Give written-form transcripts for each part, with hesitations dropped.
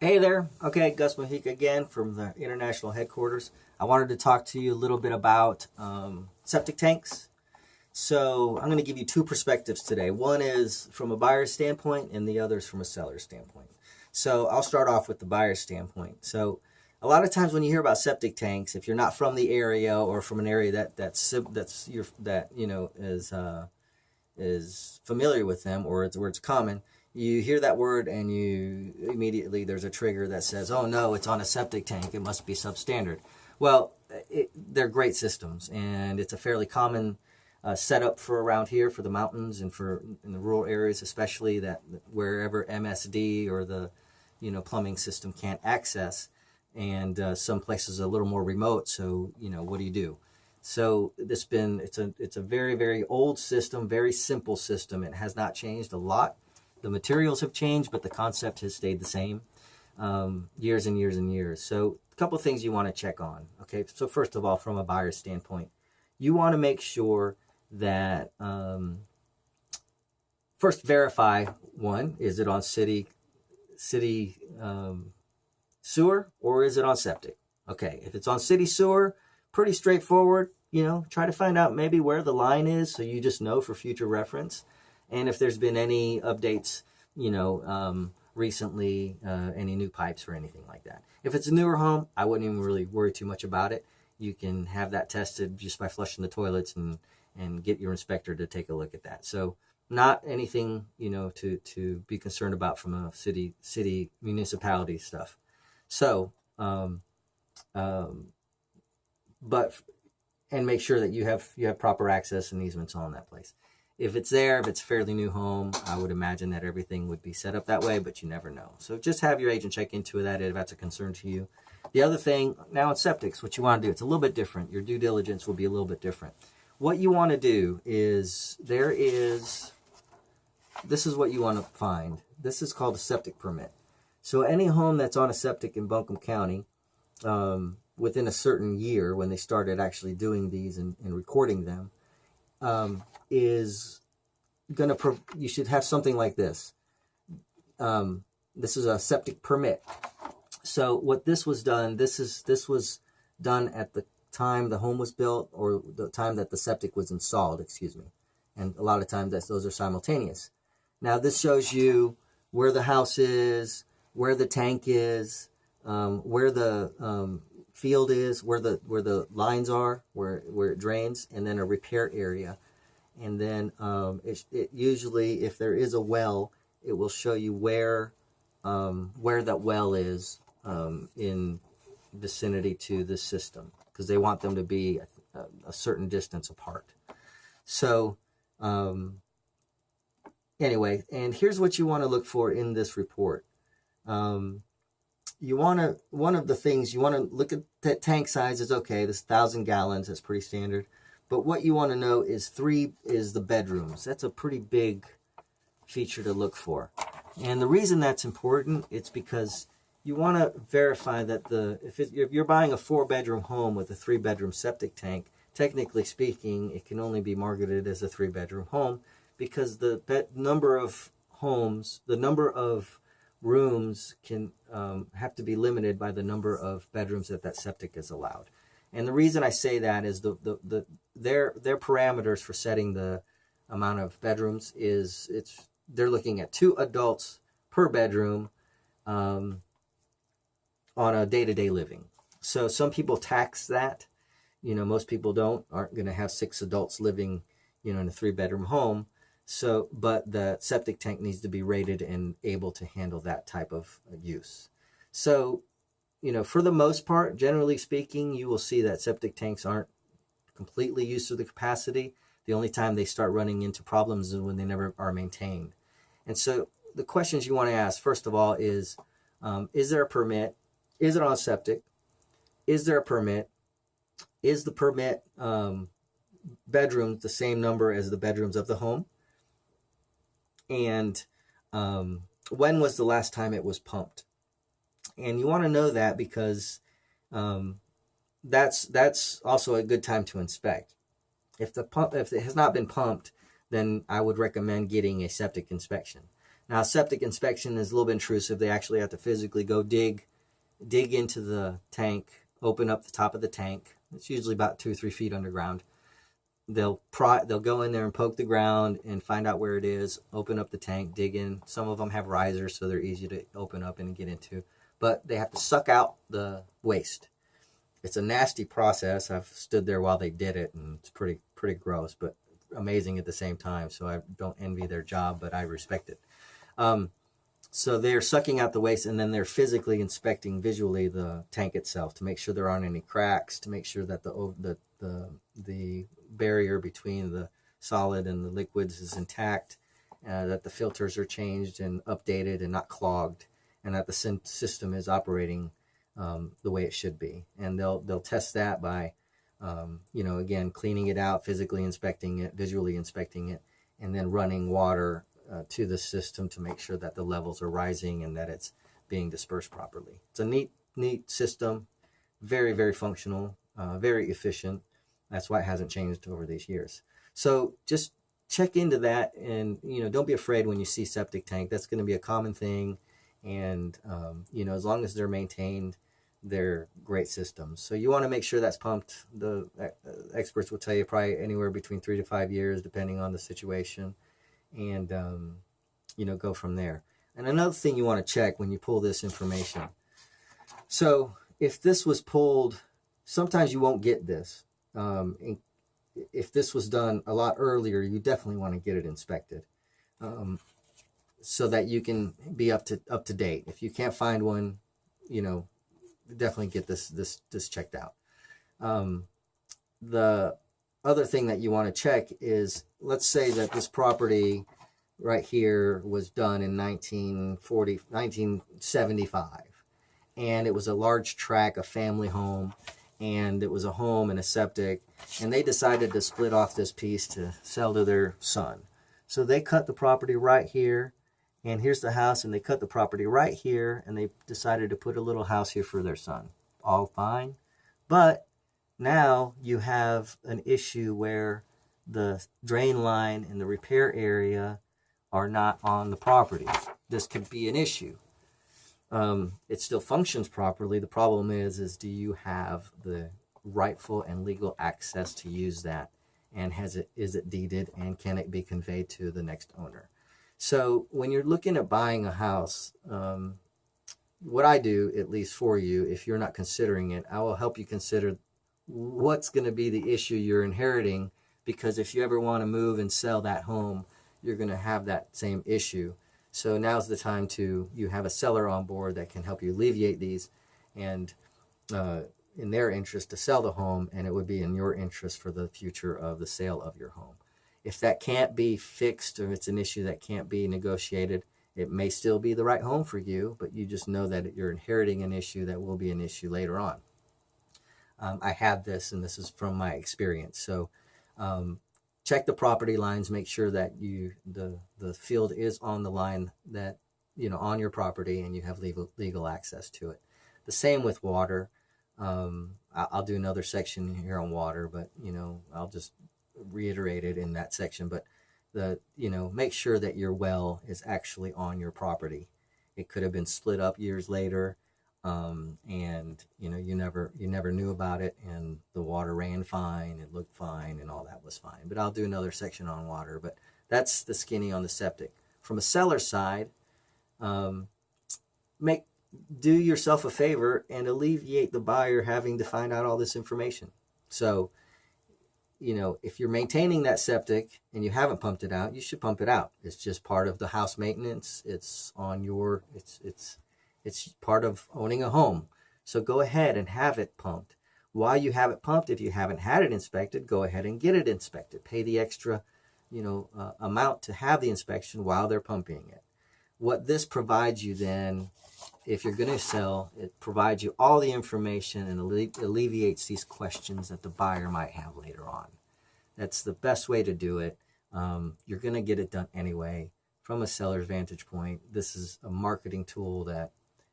Hey there. Okay, Gus Mojica again from the international headquarters. I wanted to talk to you a little bit about septic tanks. So I'm going to give you two perspectives today. One is from a buyer's standpoint, and the other is from a seller's standpoint. So I'll start off with the buyer's standpoint. So a lot of times when you hear about septic tanks, if you're not from the area or from an area that is familiar with them or it's where it's common, you hear that word and you immediately there's a trigger that says, "Oh no, it's on a septic tank. It must be substandard." Well, they're great systems, and it's a fairly common setup for around here for the mountains and for in the rural areas, especially that wherever MSD or the plumbing system can't access, and some places a little more remote. So what do you do? So it's a very very old system, very simple system. It has not changed a lot. The materials have changed, but the concept has stayed the same years and years and years. So a couple of things you want to check on. Okay, so first of all, from a buyer's standpoint, you want to make sure that first verify one: is it on city sewer or is it on septic? Okay, if it's on city sewer, pretty straightforward. Try to find out maybe where the line is so you just know for future reference. And if there's been any updates, recently, any new pipes or anything like that. If it's a newer home, I wouldn't even really worry too much about it. You can have that tested just by flushing the toilets and get your inspector to take a look at that. So not anything, to be concerned about from a city municipality stuff. So, but and make sure that you have proper access and easements on that place. If it's there, if it's a fairly new home, I would imagine that everything would be set up that way, but you never know. So just have your agent check into that if that's a concern to you. The other thing, now in septics, what you want to do, it's a little bit different. Your due diligence will be a little bit different. What you want to do is this is what you want to find. This is called a septic permit. So any home that's on a septic in Buncombe County, within a certain year when they started actually doing these and recording them, is going to, you should have something like this. This is a septic permit. So what this was done, this was done at the time the home was built or the time that the septic was installed, excuse me. And a lot of times those are simultaneous. Now this shows you where the house is, where the tank is, where the field is, where the lines are, where it drains, and then a repair area. And then it usually, if there is a well, it will show you where that well is in vicinity to the system, because they want them to be a certain distance apart. So anyway, and here's what you want to look for in this report. One of the things you want to look at, that tank size is okay. This 1,000 gallons, that's pretty standard. But what you want to know is the bedrooms. That's a pretty big feature to look for. And the reason that's important, it's because you want to verify that if you're buying a 4-bedroom home with a 3-bedroom septic tank, technically speaking, it can only be marketed as a 3-bedroom home because the number of rooms can have to be limited by the number of bedrooms that septic is allowed. And the reason I say that is their parameters for setting the amount of bedrooms they're looking at 2 adults per bedroom on a day-to-day living. So some people tax that. Most people aren't going to have 6 adults living, in a 3-bedroom home. So, but the septic tank needs to be rated and able to handle that type of use. So, for the most part, generally speaking, you will see that septic tanks aren't completely used to the capacity. The only time they start running into problems is when they never are maintained. And so the questions you want to ask, first of all, is there a permit? Is it on septic? Is there a permit? Is the permit bedrooms the same number as the bedrooms of the home? And when was the last time it was pumped? And you want to know that because that's also a good time to inspect. If it has not been pumped, then I would recommend getting a septic inspection. Now, septic inspection is a little bit intrusive. They actually have to physically go dig into the tank, open up the top of the tank. It's usually about 2 or 3 feet underground. They'll go in there and poke the ground and find out where it is, open up the tank, dig in. Some of them have risers, so they're easy to open up and get into. But they have to suck out the waste. It's a nasty process. I've stood there while they did it, and it's pretty gross, but amazing at the same time. So I don't envy their job, but I respect it. So they're sucking out the waste, and then they're physically inspecting visually the tank itself to make sure there aren't any cracks, to make sure that the barrier between the solid and the liquids is intact, that the filters are changed and updated and not clogged, and that the system is operating the way it should be. And they'll test that by, again, cleaning it out, physically inspecting it, visually inspecting it, and then running water to the system to make sure that the levels are rising and that it's being dispersed properly. It's a neat system, very, very functional, very efficient. That's why it hasn't changed over these years. So just check into that, and don't be afraid when you see septic tank. That's going to be a common thing, and as long as they're maintained, they're great systems. So you want to make sure that's pumped. The experts will tell you probably anywhere between 3 to 5 years, depending on the situation, and go from there. And another thing you want to check when you pull this information. So if this was pulled, sometimes you won't get this. If this was done a lot earlier, you definitely want to get it inspected, so that you can be up to date. If you can't find one, definitely get this checked out. The other thing that you want to check is, let's say that this property right here was done in 1975, and it was a large tract, a family home, and it was a home and a septic, and they decided to split off this piece to sell to their son. So they cut the property right here, and here's the house, and they cut the property right here, and they decided to put a little house here for their son. All fine. But now you have an issue where the drain line and the repair area are not on the property. This could be an issue. It still functions properly. The problem is do you have the rightful and legal access to use that? And is it deeded, and can it be conveyed to the next owner? So when you're looking at buying a house, what I do, at least for you, if you're not considering it, I will help you consider what's going to be the issue you're inheriting, because if you ever want to move and sell that home, you're going to have that same issue. So now's the time you have a seller on board that can help you alleviate these, and in their interest to sell the home, and it would be in your interest for the future of the sale of your home. If that can't be fixed, or it's an issue that can't be negotiated, it may still be the right home for you, but you just know that you're inheriting an issue that will be an issue later on. I had this, and this is from my experience. So check the property lines, make sure that the field is on the line that, on your property, and you have legal access to it. The same with water. I'll do another section here on water, but, I'll just reiterate it in that section. But make sure that your well is actually on your property. It could have been split up years later, and you never knew about it, and the water ran fine, it looked fine, and all that was fine. But I'll do another section on water. But that's the skinny on the septic. From a seller's side, do yourself a favor and alleviate the buyer having to find out all this information. So if you're maintaining that septic and you haven't pumped it out, you should pump it out. It's just part of the house maintenance. It's part of owning a home. So go ahead and have it pumped. While you have it pumped, if you haven't had it inspected, go ahead and get it inspected. Pay the extra, amount to have the inspection while they're pumping it. What this provides you then, if you're going to sell, it provides you all the information and alleviates these questions that the buyer might have later on. That's the best way to do it. You're going to get it done anyway. From a seller's vantage point, this is a marketing tool that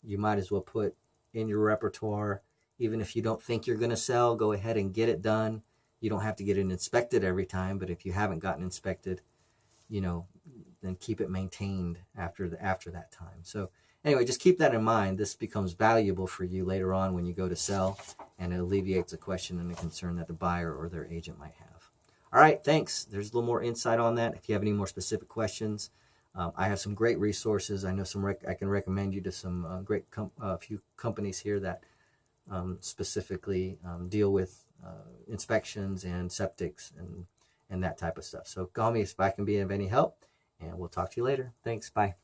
you might as well put in your repertoire. Even if you don't think you're going to sell, go ahead and get it done. You don't have to get it inspected every time, but if you haven't gotten inspected, then keep it maintained after that time. So anyway, just keep that in mind. This becomes valuable for you later on when you go to sell, and it alleviates a question and a concern that the buyer or their agent might have. All right, thanks. There's a little more insight on that. If you have any more specific questions, I have some great resources. I know I can recommend you to some few companies here that specifically deal with inspections and septics and that type of stuff. So call me if I can be of any help, and we'll talk to you later. Thanks. Bye.